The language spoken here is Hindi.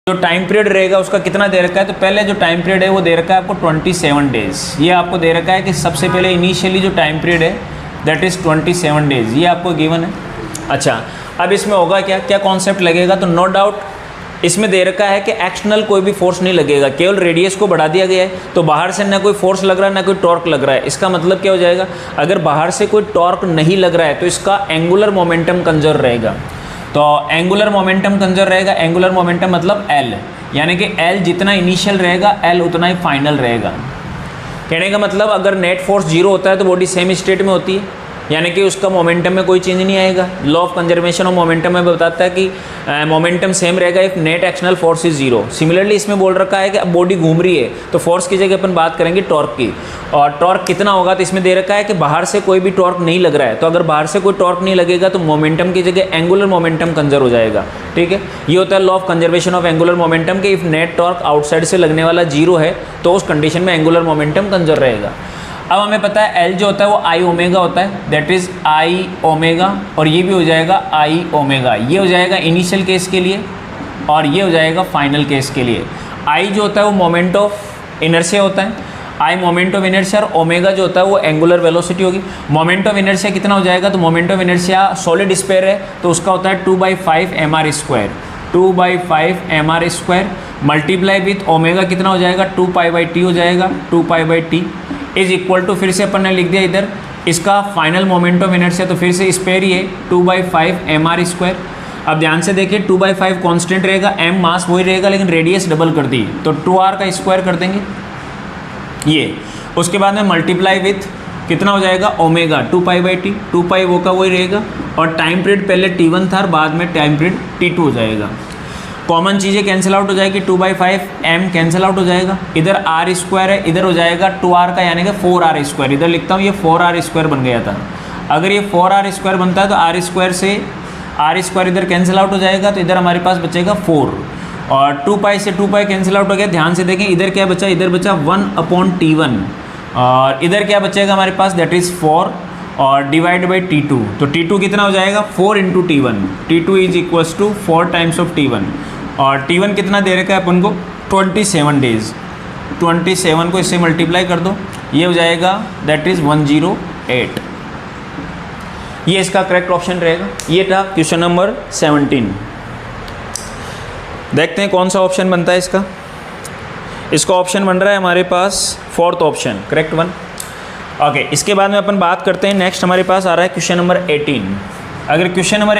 जो टाइम पीरियड रहेगा उसका कितना दे रखा है, तो पहले जो टाइम पीरियड है वो दे रखा है आपको 27 डेज। ये आपको दे रखा है कि सबसे पहले इनिशियली जो टाइम पीरियड है दैट इज़ 27 डेज, ये आपको गिवन है। अच्छा, अब इसमें होगा क्या क्या कॉन्सेप्ट लगेगा, तो नो डाउट इसमें दे रखा है कि एक्सटर्नल कोई भी फोर्स नहीं लगेगा, केवल रेडियस को बढ़ा दिया गया है, तो बाहर से ना कोई फोर्स लग रहा है ना कोई टॉर्क लग रहा है। इसका मतलब क्या हो जाएगा, अगर बाहर से कोई टॉर्क नहीं लग रहा है तो इसका एंगुलर मोमेंटम कंजर्व रहेगा। तो एंगुलर मोमेंटम कंजर्व रहेगा, एंगुलर मोमेंटम मतलब L, यानी कि L जितना इनिशियल रहेगा L उतना ही फाइनल रहेगा। कहने का मतलब अगर नेट फोर्स 0 होता है तो बॉडी सेम स्टेट में होती है, यानी कि उसका मोमेंटम में कोई चेंज नहीं आएगा। Law of conservation of momentum में बताता है कि मोमेंटम सेम रहेगा if net external force is 0। Similarly इसमें बोल रखा है कि अब बॉडी घूम रही है तो फोर्स की जगह अपन बात करेंगे टॉर्क की, और टॉर्क कितना होगा, तो इसमें दे रखा है कि बाहर से कोई भी टॉर्क नहीं लग रहा है, तो अगर बाहर से कोई टॉर्क नहीं लगेगा तो मोमेंटम की जगह एंगुलर मोमेंटम कंजर्व हो जाएगा। ठीक है, ये होता है law of conservation of angular momentum कि इफ नेट टॉर्क आउटसाइड से लगने वाला 0 है तो उस कंडीशन में एंगुलर मोमेंटम कंजर्व रहेगा। अब हमें पता है L जो होता है वो I ओमेगा होता है, दैट इज़ I ओमेगा, और ये भी हो जाएगा I ओमेगा। ये हो जाएगा इनिशियल केस के लिए और ये हो जाएगा फाइनल केस के लिए। I जो होता है वो मोमेंट ऑफ इनर्शिया होता है, I मोमेंट ऑफ इनर्शिया, और ओमेगा जो होता है वो एंगुलर वेलोसिटी होगी। मोमेंट ऑफ इनर्शिया कितना हो जाएगा, तो moment of inertia solid sphere है तो उसका होता है 2/5 mr², 2/5 mr² multiply with omega कितना हो जाएगा 2π/t हो जाएगा, 2π/t इज इक्वल टू, फिर से अपन ने लिख दिया इधर इसका फाइनल मोमेंट ऑफ इनर्शिया, तो फिर से स्पेयर ही है 2/5 mr²। अब ध्यान से देखिए 2/5 कांस्टेंट रहेगा, m मास वही रहेगा लेकिन रेडियस डबल कर दी तो 2r का स्क्वायर कर देंगे ये। उसके बाद में मल्टीप्लाई विथ कितना हो जाएगा ओमेगा 2π/t, 2π वो का वही रहेगा, और टाइम पीरियड पहले t1 था और बाद में टाइम पीरियड t2 हो जाएगा। कॉमन चीज़ें कैंसिल आउट हो जाएगी, 2/5 m कैंसिल आउट हो जाएगा, इधर r² है, इधर हो जाएगा 2r का यानी कि 4r², इधर लिखता हूँ ये 4r² बन गया था। अगर ये 4r² बनता है तो r² से r² इधर कैंसिल आउट हो जाएगा, तो इधर हमारे पास बचेगा 4, और 2π से 2π कैंसिल आउट हो गया। ध्यान से देखें इधर क्या बचा, इधर बचा 1/t1, और इधर क्या बचेगा हमारे पास, दैट इज़ 4 और डिवाइड बाई t2, तो t2 कितना हो जाएगा 4 × t1, t2 is equals to 4 times of t1, और t1 कितना दे रखा है अपन को 27 डेज, 27 को इससे मल्टीप्लाई कर दो, ये हो जाएगा दैट इज़ 108। ये इसका करेक्ट ऑप्शन रहेगा। ये था क्वेश्चन नंबर 17। देखते हैं कौन सा ऑप्शन बनता है इसका। इसका ऑप्शन बन रहा है हमारे पास 4th option, correct one. Okay, इसके बाद में अपन बात करते हैं नेक्स्ट हमारे पास आ रहा है क्वेश्चन नंबर 18। अगर क्वेश्चन नंबर